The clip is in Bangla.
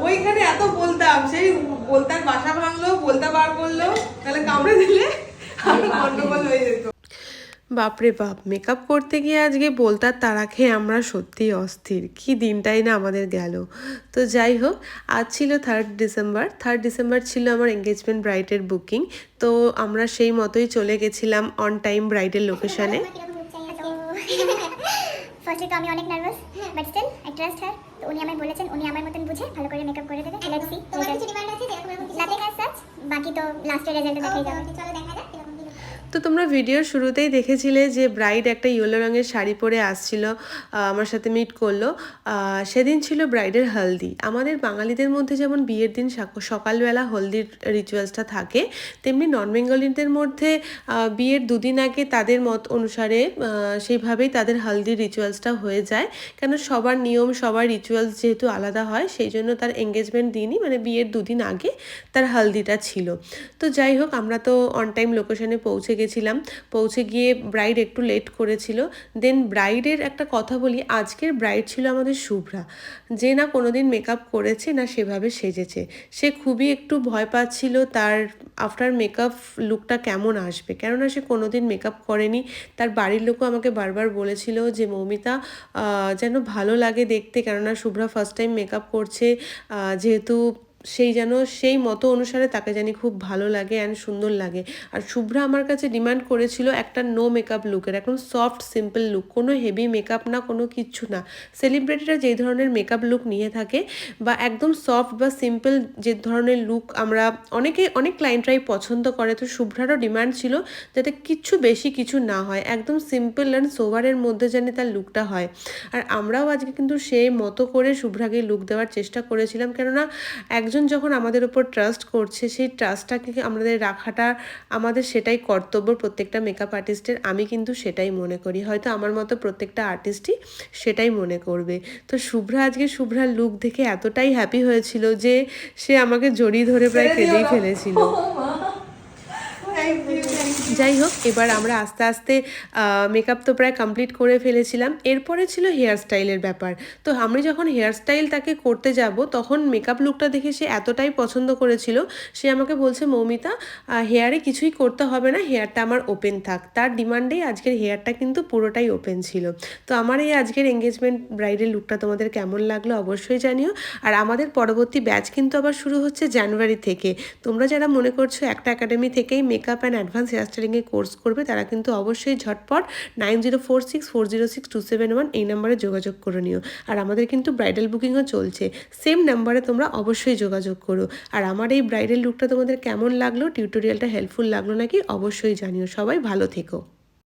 ওইখানে এত বলতাম, সেই বলতার বাসা ভাঙলো, বলতা বার করলো, তাহলে কামড়ে দিলে আর গন্ডগোল হয়ে যেত। বাপরে বাপ, মেকআপ করতে গিয়ে আজকে বলতার তাড়া খেয়ে আমরা সত্যিই অস্থির, কি দিনটাই না আমাদের গেল। তো যাই হোক, আজ ছিল 3rd ডিসেম্বর ছিল আমার এঙ্গেজমেন্ট ব্রাইডের বুকিং। তো আমরা সেই মতোই চলে গেছিলাম অন টাইম ব্রাইডের লোকেশানে। ফার্স্টলি তো আমি অনেক nervous, but still I trust her. তো উনি আমায় বলেছেন উনি আমার মতন বুঝে ভালো করে মেকআপ করে দেবে। Let's see. তোমার কিছু ডিমান্ড আছে যেরকম নাথিং অ্যাজ সাচ, বাকি তো লাস্টের রেজাল্টে দেখাই যাবে। চলো দেখা যাক এরকম। তো তোমরা ভিডিওর শুরুতেই দেখেছিলে যে ব্রাইড একটা ইয়েলো রঙের শাড়ি পরে আসছিল, আমার সাথে মিট করলো। সেদিন ছিল ব্রাইডের হলদি। আমাদের বাঙালিদের মধ্যে যেমন বিয়ের দিন সকালবেলা হলদির রিচুয়ালসটা থাকে, তেমনি নন বেঙ্গলিদের মধ্যে বিয়ের দুদিন আগে তাদের মত অনুসারে সেইভাবেই তাদের হলদির রিচুয়ালসটা হয়ে যায়। কেন সবার নিয়ম সবার রিচুয়ালস যেহেতু আলাদা হয়, সেই জন্য তার এঙ্গেজমেন্ট দিনই মানে বিয়ের দুদিন আগে তার হলদিটা ছিল। তো যাই হোক, আমরা তো অন টাইম লোকেশনে পৌঁছে গেছিলাম। পৌঁছে গিয়ে ব্রাইড একটু লেট করেছিল। দেন ব্রাইডের একটা কথা বলি, আজকের ব্রাইড ছিল আমাদের শুভ্রা, যে না কোনোদিন মেকআপ করেছে না সেভাবে সেজেছে। সে খুবই একটু ভয় পাচ্ছিল তার আফটার মেকআপ লুকটা কেমন আসবে, কেননা সে কোনোদিন মেকআপ করেনি। তার বাড়ির লোকও আমাকে বারবার বলেছিল যে মৌমিতা যেন ভালো লাগে দেখতে, কেননা শুভ্রা ফার্স্ট টাইম মেকআপ করছে, যেহেতু সেই যেন সেই মতো অনুসারে তাকে জানি খুব ভালো লাগে অ্যান্ড সুন্দর লাগে। আর শুভ্রা আমার কাছে ডিমান্ড করেছিল একটা নো মেকআপ লুকের, একদম সফট সিম্পল লুক, কোনো হেভি মেকআপ না, কোনো কিচ্ছু না। সেলিব্রিটিরা যেই ধরনের মেকআপ লুক নিয়ে থাকে বা একদম সফট বা সিম্পল যে ধরনের লুক আমরা অনেক ক্লায়েন্টরাই পছন্দ করে, তো শুভ্রারও ডিমান্ড ছিল যাতে কিচ্ছু বেশি কিছু না হয়, একদম সিম্পল অ্যান্ড সোভারের মধ্যে জানি তার লুকটা হয়। আর আমরাও আজকে কিন্তু সেই মতো করে শুভ্রাকে লুক দেওয়ার চেষ্টা করেছিলাম, কেননা একজন যখন আমাদের উপর ট্রাস্ট করছে, সেই ট্রাস্টটাকে আমাদের রাখাটা আমাদের সেটাই কর্তব্য প্রত্যেকটা মেকআপ আর্টিস্টের। আমি কিন্তু সেটাই মনে করি, হয়তো আমার মতো প্রত্যেকটা আর্টিস্টই সেটাই মনে করবে। তো শুভ্রার লুক দেখে এতটাই হ্যাপি হয়েছিল যে সে আমাকে জড়িয়ে ধরে প্রায় কেঁদেই ফেলেছিল। যাই হোক, এবার আমরা আস্তে আস্তে মেকআপ তো প্রায় কমপ্লিট করে ফেলেছিলাম। এরপরে ছিল হেয়ার স্টাইলের ব্যাপার। তো আমি যখন হেয়ার স্টাইল তাকে করতে যাব, তখন মেকআপ লুকটা দেখে সে এতটাই পছন্দ করেছিল, সে আমাকে বলছে মৌমিতা হেয়ারে কিছুই করতে হবে না, হেয়ারটা আমার ওপেন থাক। তার ডিমান্ডেই আজকের হেয়ারটা কিন্তু পুরোটাই ওপেন ছিল। তো আমার এই আজকের এঙ্গেজমেন্ট ব্রাইডের লুকটা তোমাদের কেমন লাগলো অবশ্যই জানিও। আর আমাদের পরবর্তী ব্যাচ কিন্তু আবার শুরু হচ্ছে জানুয়ারি থেকে। তোমরা যারা মনে করছো একটা একাডেমি থেকেই মেকআপ অ্যান্ড অ্যাডভান্স হেয়ার স্টাইলিংয়ে কোর্স করবে, তারা কিন্তু অবশ্যই ঝটপট 9046406271 এই নাম্বারে যোগাযোগ করে নিও। আর আমাদের কিন্তু ব্রাইডাল বুকিংও চলছে, সেম নাম্বারে তোমরা অবশ্যই যোগাযোগ করো। আর আমার এই ব্রাইডাল লুকটা তোমাদের কেমন লাগলো, টিউটোরিয়ালটা হেল্পফুল লাগলো নাকি অবশ্যই জানিও। সবাই ভালো থেকো।